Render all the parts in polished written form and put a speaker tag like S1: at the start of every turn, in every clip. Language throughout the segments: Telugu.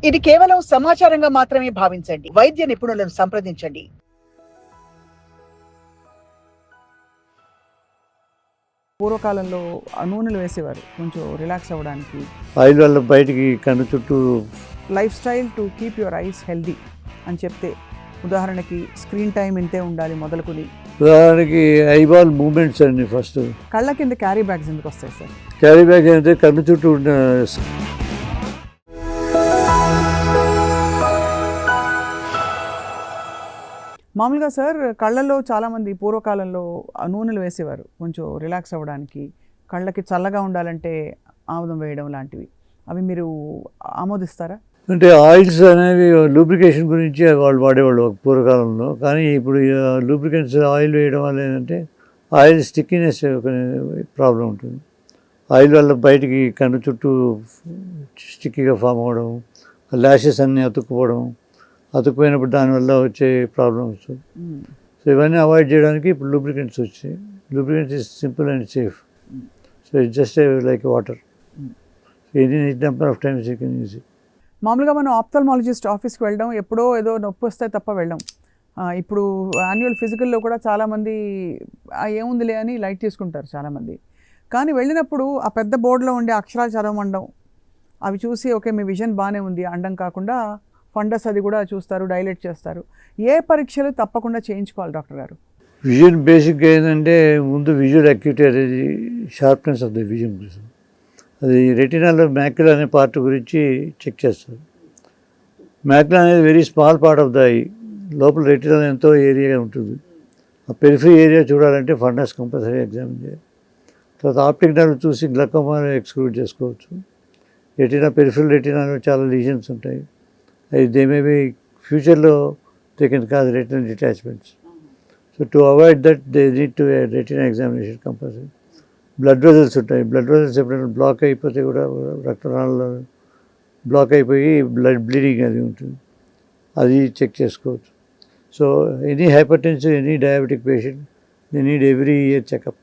S1: ఇది కేవలం సమాచారంగా మాత్రమే భావించండి. వైద్య నిపుణులను సంప్రదించండి.
S2: పూర్వకాలంలో నూనెలు వేసేవారు కొంచెం రిలాక్స్ అవ్వడానికి.
S3: ఆయిల్ వల్ల బయటికి కన్ను చుట్టూ
S2: life style to keep your eyes healthy అని చెప్తే, ఉదాహరణకి స్క్రీన్ టైం ఇంతే ఉండాలి మొదలుకొని,
S3: ఉదాహరణకి ఐబాల్ మూమెంట్స్ అండి. ఫస్ట్
S2: కళ్ళ కింద క్యారీ బ్యాగ్స్ ఎందుకు వస్తాయి సార్?
S3: క్యారీ బ్యాగ్ అంటే కన్ను చుట్టూ ఉన్న
S2: మామూలుగా సార్ కళ్ళల్లో చాలామంది పూర్వకాలంలో నూనెలు వేసేవారు కొంచెం రిలాక్స్ అవ్వడానికి, కళ్ళకి చల్లగా ఉండాలంటే ఆముదం వేయడం లాంటివి. అవి మీరు ఆమోదిస్తారా?
S3: అంటే ఆయిల్స్ అనేవి లూబ్రికేషన్ గురించి వాళ్ళు వాడేవాళ్ళు పూర్వకాలంలో. కానీ ఇప్పుడు లూబ్రికెంట్స్ ఆయిల్ వేయడం వల్ల ఏంటంటే ఆయిల్ స్టిక్కినెస్ ఒక ప్రాబ్లం ఉంటుంది. ఆయిల్ వల్ల బయటికి కన్ను చుట్టూ స్టిక్కీగా ఫామ్ అవ్వడం, ల్యాషెస్ అన్నీ అతుక్కుపోయినప్పుడు దానివల్ల వచ్చే ప్రాబ్లమ్స్. సో ఇవన్నీ అవాయిడ్ చేయడానికి ఇప్పుడు లూబ్రికెంట్స్ వచ్చాయి. Lubricants is simple and safe. So it's just like water. Any number of times you can use it.
S2: మామూలుగా మనం ఆప్థల్మాలజిస్ట్ ఆఫీస్కి వెళ్ళడం, ఎప్పుడో ఏదో నొప్పి వస్తే తప్ప వెళ్ళడం. ఇప్పుడు యాన్యువల్ ఫిజికల్లో కూడా చాలామంది ఏముందిలే అని లైట్ తీసుకుంటారు చాలామంది. కానీ వెళ్ళినప్పుడు ఆ పెద్ద బోర్డులో ఉండే అక్షరాలు చదవమండం, అవి చూసి ఓకే మీ విజన్ బాగానే ఉంది అండం కాకుండా ఫండస్ అది కూడా చూస్తారు, డైలేట్ చేస్తారు. ఏ పరీక్షలు తప్పకుండా చేయించుకోవాలి డాక్టర్ గారు?
S3: విజన్ బేసిక్గా ఏంటంటే ముందు విజువల్ అక్యూటీ అనేది షార్ప్నెస్ ఆఫ్ ద విజన్ కోసం. అది రెటినాలో మ్యాక్యులా అనే పార్ట్ గురించి చెక్ చేస్తారు. మ్యాక్యులా అనేది very small part of the I. లోపల రెటినాలో ఎంతో ఏరియా ఉంటుంది. ఆ పెరిఫరీ ఏరియా చూడాలంటే ఫండస్ కంపల్సరీ ఎగ్జామిన్ చేయాలి. తర్వాత ఆప్టిక్ నర్వ్ చూసి గ్లకోమా ఎక్స్క్లూడ్ చేసుకోవచ్చు. రెటినా పెరిఫరల్ రెటినాలో చాలా లీజన్స్ ఉంటాయి. దే మే బి ఫ్యూచర్లో they can cause retina detachments. So to avoid that they need to retina examination compulsory. Blood vessels ఉంటాయి. బ్లడ్ వెజల్స్ ఎప్పుడైనా బ్లాక్ అయిపోతే కూడా రక్తనాళాల్లో బ్లాక్ అయిపోయి బ్లీడింగ్ అది ఉంటుంది, అది చెక్ చేసుకోవచ్చు. So any hypertensive, any diabetic patient they need every year checkup.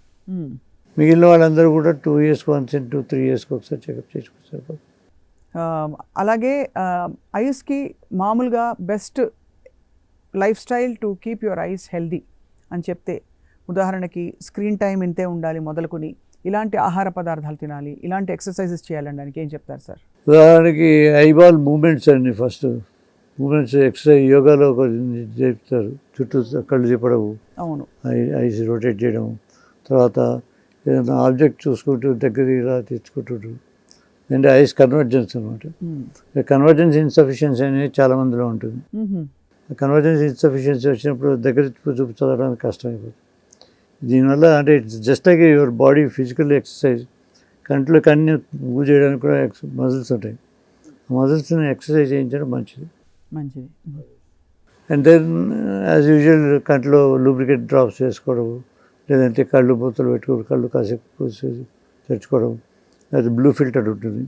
S3: మిగిలిన వాళ్ళందరూ కూడా 2 years వన్స్ అండ్ 2-3 years ఒకసారి చెకప్ చేసుకుంటారు.
S2: అలాగే ఐస్కి మామూలుగా best life style to keep your eyes healthy అని చెప్తే, ఉదాహరణకి స్క్రీన్ టైం ఇంతే ఉండాలి మొదలుకొని, ఇలాంటి ఆహార పదార్థాలు తినాలి, ఇలాంటి ఎక్సర్సైజెస్ చేయాలనడానికి ఏం చెప్తారు సార్?
S3: ఉదాహరణకి ఐబాల్ మూమెంట్స్ అండి. ఫస్ట్ మూమెంట్స్ ఎక్సర్సైజ్ యోగాలో చెప్తారు. చుట్టూ కళ్ళు తిప్పడం,
S2: అవును,
S3: ఐస్ రొటేట్ చేయడం, తర్వాత ఏదైనా ఆబ్జెక్ట్ చూసుకుంటూ దగ్గర ఇలా తెచ్చుకుంటుంటారు. అంటే ఐస్ కన్వర్జెన్స్ అనమాట. కన్వర్జెన్స్ ఇన్సఫిషియన్సీ అనేది చాలా మందిలో ఉంటుంది. కన్వర్జెన్స్ ఇన్సఫిషియన్సీ వచ్చినప్పుడు దగ్గర చూపు చదవడానికి కష్టమైపోతుంది. దీనివల్ల అంటే it's just like your body physical exercise. కంట్లో కన్ను మూవ్ చేయడానికి కూడా మజిల్స్ ఉంటాయి. ఆ మజిల్స్ని ఎక్సర్సైజ్ చేయించడం మంచిది. అండ్ దెన్ యాజ్ యూజువల్ కంట్లో లూబ్రికెంట్ డ్రాప్స్ వేసుకోవడం, లేదంటే కళ్ళు మూతలు పెట్టుకోవడం, కళ్ళు కాసేపు తెచ్చుకోవడం. అది బ్లూ ఫిల్టర్ ఉంటుంది,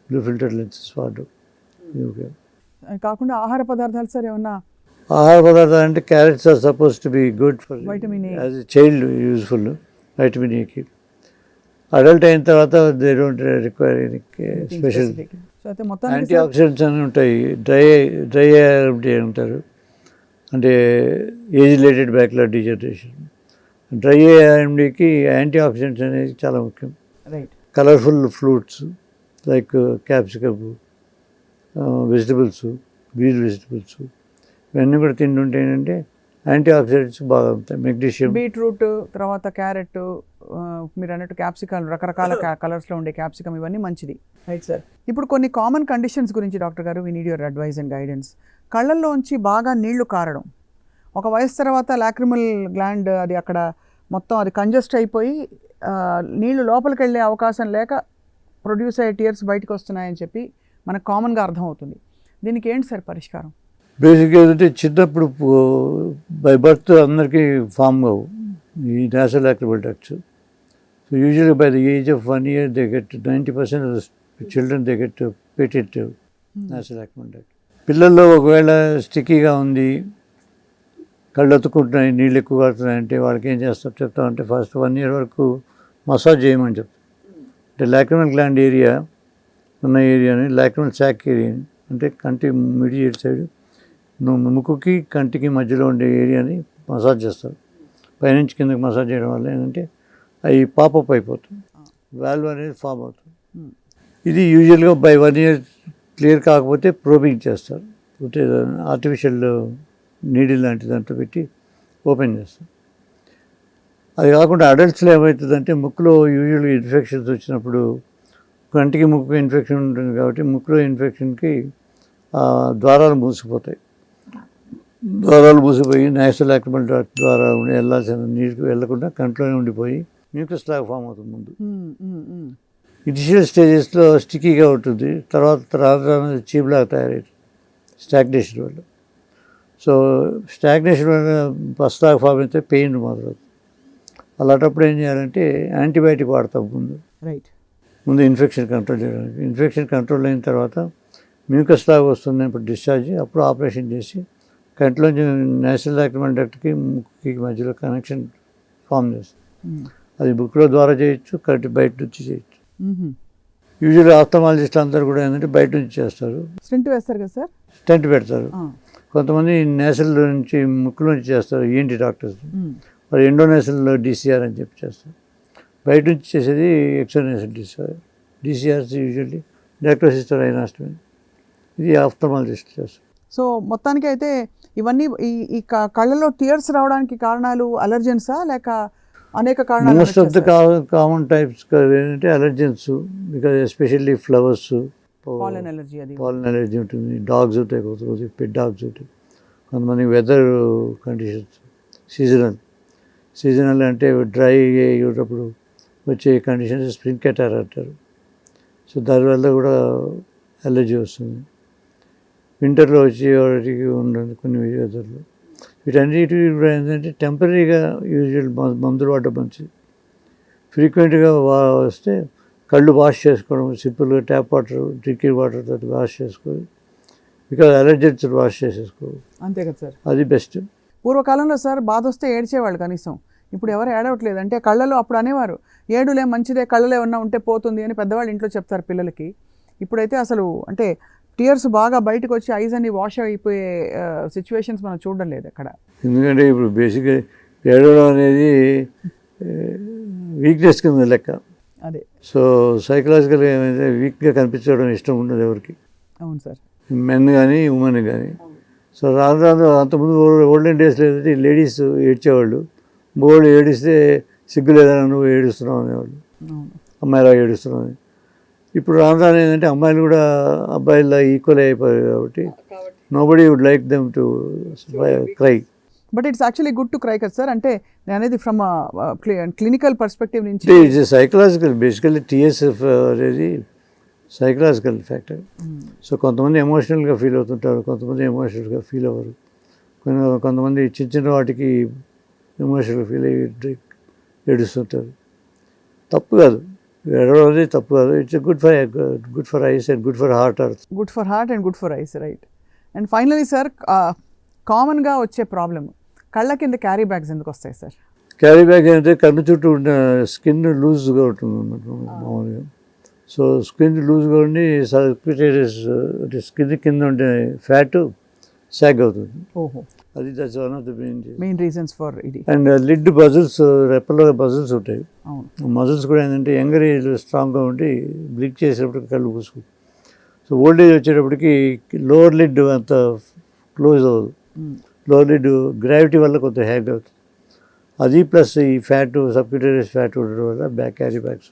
S3: బ్లూ ఫిల్టర్ లెన్సెస్ వాడడం. ఓకే,
S2: కాకుండా ఆహార పదార్థాలు సార్ ఏమన్నా?
S3: ఆహార పదార్థాలు అంటే carrots are suppose to be good for
S2: vitamin A,
S3: as a child useful. Vitamin ఏకి అడల్ట్ అయిన తర్వాత they don't require any special. Antioxidants అని ఉంటాయి. డ్రై ఐఆర్ఎండి అంటారు, అంటే age related బ్యాక్యులర్ degeneration. Dry ఐఆర్ఎండికి anti oxidants అనేది చాలా ముఖ్యం.
S2: Right.
S3: Colourful fruits like capsicum, vegetables, green vegetables, ఇవన్నీ కూడా తింటుంటే ఏంటంటే యాంటీ ఆక్సిడెంట్స్ బాగా ఉంటాయి. మెగ్నీషియం,
S2: బీట్రూట్, తర్వాత క్యారెట్, మీరు అన్నట్టు క్యాప్సికమ్, రకరకాల కలర్స్లో ఉండే క్యాప్సికమ్, ఇవన్నీ మంచిది. Right sir. ఇప్పుడు కొన్ని కామన్ కండిషన్స్ గురించి doctor garu, we need your advice and guidance. కళ్ళల్లోంచి బాగా నీళ్లు కారడం, ఒక వయసు తర్వాత లాక్రిమల్ గ్లాండ్ అది అక్కడ మొత్తం అది కంజెస్ట్ అయిపోయి నీళ్లు లోపలికి వెళ్ళే అవకాశం లేక ప్రొడ్యూస్ అయ్యే టీయర్స్ బయటకు వస్తున్నాయని చెప్పి మనకు కామన్గా అర్థమవుతుంది. దీనికి ఏంటి సార్ పరిష్కారం?
S3: బేసిక్గా ఏంటంటే చిన్నప్పుడు బై బర్త్ అందరికీ ఫామ్ కావు ఈ నేషనల్ లాక్రిమల్ డక్ట్స్. సో యూజువల్గా by the age of 1 year they get 90% of the children they get patent national lacrimal duct. పిల్లల్లో ఒకవేళ స్టిక్కీగా ఉంది, కళ్ళు అతుక్కుంటున్నాయి, నీళ్ళు ఎక్కువ పడుతున్నాయంటే వాళ్ళకి ఏం చెప్తామంటే ఫస్ట్ 1 year వరకు మసాజ్ చేయమని చెప్తాం. అంటే లాక్రిమల్ గ్లాండ్ ఏరియా ఉన్న ఏరియాని, లాక్రిమల్ సాక్ ఏరియాని అంటే కంటి మిడియేట్ సైడ్ ముక్కుకి కంటికి మధ్యలో ఉండే ఏరియాని మసాజ్ చేస్తారు. పైనుంచి కిందకి మసాజ్ చేయడం వల్ల ఏంటంటే అవి పాపప్ అయిపోతుంది, వాల్వ్ అనేది ఫామ్ అవుతుంది. ఇది యూజువల్గా బై 1 year క్లియర్ కాకపోతే ప్రోబింగ్ చేస్తారు, ఆర్టిఫిషియల్ నీడిల్ లాంటి దాంట్లో పెట్టి ఓపెన్ చేస్తారు. అది కాకుండా అడల్ట్స్లో ఏమవుతుందంటే ముక్కులో యూజువల్గా ఇన్ఫెక్షన్స్ వచ్చినప్పుడు కంటికి ముక్కు ఇన్ఫెక్షన్ ఉంటుంది కాబట్టి ముక్కులో ఇన్ఫెక్షన్కి ద్వారాలు మూసిపోతాయి. ద్వారాలు మూసిపోయి నేషనల్ లాక్రిమల్ డాక్ట్ ద్వారా వెళ్ళాల్సిన నీటికి వెళ్ళకుండా కంట్లోనే ఉండిపోయి మ్యూకస్ లాగా ఫామ్ అవుతుంది. ముందు ఇనిషియల్ స్టేజెస్లో స్టిక్కీగా ఉంటుంది, తర్వాత చీపులాగా తయారవుతుంది స్టాగ్నేషన్ వల్ల. సో స్టాగ్నేషన్ వల్ల పస్తాగా ఫామ్ అయితే పెయిన్ మొదలవుతుంది. అలాంటప్పుడు ఏం చేయాలంటే యాంటీబయాటిక్ వాడతాం ముందు ఇన్ఫెక్షన్ కంట్రోల్ చేయడానికి. ఇన్ఫెక్షన్ కంట్రోల్ అయిన తర్వాత మ్యూకస్ లాగా వస్తుంది ఇప్పుడు డిశ్చార్జ్, అప్పుడు ఆపరేషన్ చేసి కంట్లోంచి నేషనల్ లాక్రిమల్ డక్ట్కి ముక్కుకి మధ్యలో కనెక్షన్ ఫామ్ చేస్తుంది. అది బుక్లో ద్వారా చేయొచ్చు, కంటి బయట నుంచి చేయొచ్చు. యూజువల్గా ఆప్థమాలజిస్ట్ అందరూ కూడా ఏంటంటే బయట నుంచి చేస్తారు,
S2: స్టెంట్ వేస్తారు కదా సార్,
S3: స్టెంట్ పెడతారు. కొంతమంది నేషనల్ నుంచి ముక్కులో నుంచి చేస్తారు, ఏంటి డాక్టర్స్ మరి ఎండోనేషనల్లో DCR అని చెప్పి చేస్తారు. బయట నుంచి చేసేది ఎక్స్టర్నేషనల్ DCRs యూజువల్లీ డయాక్టోసిస్టర్ అయినాస్టమీ, ఇది ఆప్థమాలజిస్ట్ చేస్తారు.
S2: సో మొత్తానికి అయితే ఇవన్నీ ఈ కళ్ళలో టీయర్స్ రావడానికి కారణాలు అలర్జెన్సా లేక అనేక కారణాలు?
S3: Most of the common types ఏంటంటే allergens, because especially flowers,
S2: pollen allergy, అది
S3: పాలన్ ఎలర్జీ ఉంటుంది. డాగ్స్ ఉంటాయి, కొంతమంది పెట్ డాగ్స్ ఉంటాయి, కొంతమంది వెదర్ కండిషన్స్, సీజనల్ అంటే డ్రై అయ్యేటప్పుడు వచ్చే కండిషన్స్ స్ప్రింగ్ కెటార్ అంటారు. సో దానివల్ల కూడా అలర్జీ వస్తుంది. వింటర్లో వచ్చే వాటికి ఉండదు కొన్ని వెదర్లో. వీటన్నిటి కూడా ఏంటంటే టెంపరీగా యూజువల్ మందులు వాడడం మంచిది. ఫ్రీక్వెంట్గా వస్తే కళ్ళు వాష్ చేసుకోవడం, సింపుల్గా ట్యాప్ వాటర్, డ్రింకింగ్ వాటర్ తోటి వాష్ చేసుకొని, బికాజ్ అలర్జెన్స్ వాష్ చేసేసుకోవాలి,
S2: అంతే కదా సార్,
S3: అది బెస్ట్.
S2: పూర్వకాలంలో సార్ బాధ వస్తే ఏడ్చేవాళ్ళు కనీసం, ఇప్పుడు ఎవరు ఏడవట్లేదు. అంటే కళ్ళలో అప్పుడు అనేవారు ఏడులే మంచిదే, కళ్ళలో ఏమన్నా ఉంటే పోతుంది అని పెద్దవాళ్ళు ఇంట్లో చెప్తారు పిల్లలకి. ఇప్పుడైతే అసలు అంటే టీయర్స్ బాగా బయటకు వచ్చి ఐస్ అన్ని వాష్ అయిపోయే సిచ్యువేషన్స్ మనం చూడడం లేదు అక్కడ.
S3: ఎందుకంటే ఇప్పుడు బేసిక్గా ఏడవడం అనేది వీక్నెస్ కింద లెక్క.
S2: అదే.
S3: సో సైకలాజికల్గా ఏమైతే వీక్గా కనిపించడం ఇష్టం ఉండదు ఎవరికి.
S2: అవును సార్,
S3: మెన్ కానీ ఉమెన్ కానీ. సో రాను అంతకుముందు ఓల్డెన్ డేస్లో ఏంటంటే లేడీస్ ఏడ్చేవాళ్ళు, బోర్డు ఏడిస్తే సిగ్గు లేదని నువ్వు ఏడుస్తున్నావు అనేవాళ్ళు, అమ్మాయిలా ఏడుస్తున్నావు అని. ఇప్పుడు రాను ఏంటంటే అమ్మాయిలు కూడా అబ్బాయిలా ఈక్వల్ అయిపోయారు కాబట్టి nobody would like them to cry.
S2: But it's actually good to cry కదా సార్, అంటే నేను అనేది ఫ్రమ్ క్లినికల్ పర్స్పెక్టివ్ నుంచి.
S3: ఇట్స్ సైకలాజికల్, బేసికల్లీ TSF అనేది సైకలాజికల్ ఫ్యాక్టర్. సో కొంతమంది ఎమోషనల్గా ఫీల్ అవుతుంటారు, కొంతమంది ఎమోషనల్గా ఫీల్ అవ్వరు. కొంతమంది చిన్న చిన్న వాటికి ఎమోషనల్గా ఫీల్ అయ్యి ఏడుస్తుంటారు. తప్పు కాదు, ఏడవడం తప్పు కాదు. It's good for ice and good for heart.
S2: Good for heart and good for ice, right. And finally sir, కామన్గా వచ్చే ప్రాబ్లమ్ కళ్ళ కింద క్యారీ బ్యాగ్స్ ఎందుకు వస్తాయి సార్?
S3: క్యారీ బ్యాగ్ అంటే కన్ను చుట్టూ ఉన్న స్కిన్ లూజ్గా ఉంటుంది అన్నమాట మామూలుగా. సో స్కిన్ లూజ్గా ఉండి సబ్క్యూటేనియస్ స్కిన్ కింద ఉండే ఫ్యాట్ సాగ్ అవుతుంది.
S2: ఓహో,
S3: అది that's one of the
S2: main reasons for ఇది.
S3: అండ్ లిడ్ మజిల్స్, రెప్పలో మజిల్స్ ఉంటాయి.
S2: అవును,
S3: మజిల్స్ కూడా ఏంటంటే యంగర్ ఏజ్ స్ట్రాంగ్గా ఉండి బ్లింక్ చేసేటప్పటికి కళ్ళు పూసుకుంటాయి. సో ఓల్డ్ ఏజ్ వచ్చేటప్పటికి లోవర్ లిడ్ అంత క్లోజ్ అవ్వదు, లోవర్ లిడ్ గ్రావిటీ వల్ల కొంత హ్యాగ్ అవుతుంది. అది ప్లస్ ఈ ఫ్యాట్, సబ్క్యూటేనియస్ ఫ్యాట్ ఉండడం వల్ల క్యారీ బ్యాగ్స్,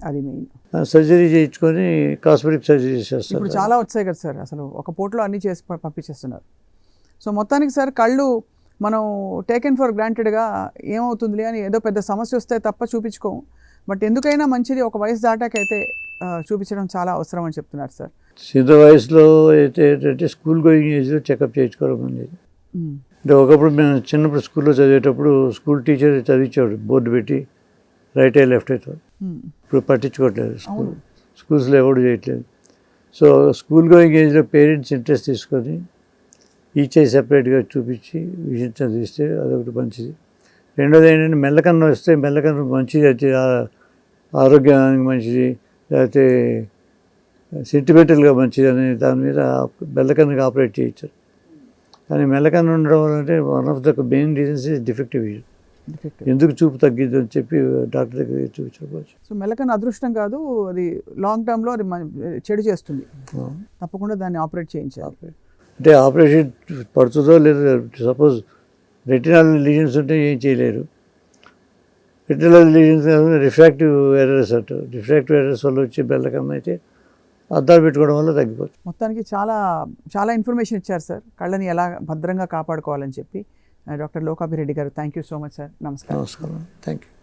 S2: అది మెయిన్.
S3: సర్జరీ చేయించుకొని కాస్మెటిక్ సర్జరీ చేస్తారు.
S2: ఇప్పుడు చాలా వచ్చాయి కదా సార్, అసలు ఒక పూటలో అన్నీ చేసి పంపించేస్తున్నారు. సో మొత్తానికి సార్ కళ్ళు మనం టేకెన్ ఫర్ గ్రాంటెడ్గా ఏమవుతుందిలే అని ఏదో పెద్ద సమస్య వస్తే తప్ప చూపించుకోము. బట్ ఎందుకైనా మంచిది ఒక వయసు దాటాకైతే చూపించడం చాలా అవసరం అని చెప్తున్నారు సార్.
S3: చిన్న వయసులో అయితే ఏంటంటే స్కూల్ గోయింగ్ ఏజ్లో చెకప్ చేయించుకోవడం అనేది. అంటే ఒకప్పుడు మేము చిన్నప్పుడు స్కూల్లో చదివేటప్పుడు స్కూల్ టీచర్ చదివించేవాడు బోర్డు పెట్టి రైట్ ఐ లెఫ్ట్ ఐతో. ఇప్పుడు పట్టించుకోవట్లేదు, స్కూల్స్లో ఎవరు చేయట్లేదు. సో స్కూల్ గోయింగ్ ఏజ్లో పేరెంట్స్ ఇంట్రెస్ట్ తీసుకొని ఈచ్ ఐ సెపరేట్గా చూపించి విషయం చదివిస్తే అదొకటి మంచిది. రెండోది ఏంటంటే మెల్లకన్ను వస్తే మెల్లకన్ను మంచిది, అయితే ఆరోగ్యానికి మంచిది, లేకపోతే సెంటిమెంటల్గా మంచిదని దాని మీద మెల్లకన్నుగా ఆపరేట్ చేయించారు. కానీ మెల్లకన్ను ఉండడం వల్ల అంటే one of the main reasons is defective vision. ఎందుకు చూపు తగ్గిద్ది అని చెప్పి డాక్టర్ దగ్గర చూపించుకోవచ్చు.
S2: సో మెలకన్ అదృష్టం కాదు, అది లాంగ్ టర్మ్లో అది చెడు చేస్తుంది. తప్పకుండా దాన్ని ఆపరేట్ చేయించాలి.
S3: అంటే ఆపరేషన్ పడుతుందో లేదో, సపోజ్ రెటినల్ లీజన్స్ ఉంటే ఏం చేయలేరు. రెటినల్ లీజన్స్ రిఫ్రాక్టివ్ ఎర్రర్స్ అంటారు. రిఫ్రాక్టివ్ ఎర్రర్స్ వల్ల వచ్చే బెల్లకన్ను అయితే అద్దాలు పెట్టుకోవడం వల్ల తగ్గిపోతుంది.
S2: మొత్తానికి చాలా చాలా ఇన్ఫర్మేషన్ ఇచ్చారు సార్, కళ్ళని ఎలా భద్రంగా కాపాడుకోవాలని చెప్పి. డాక్టర్ లోకాభిరెడ్డి గారు, thank you so much sir. నమస్కారం.
S3: నమస్కారం, థ్యాంక్ యూ.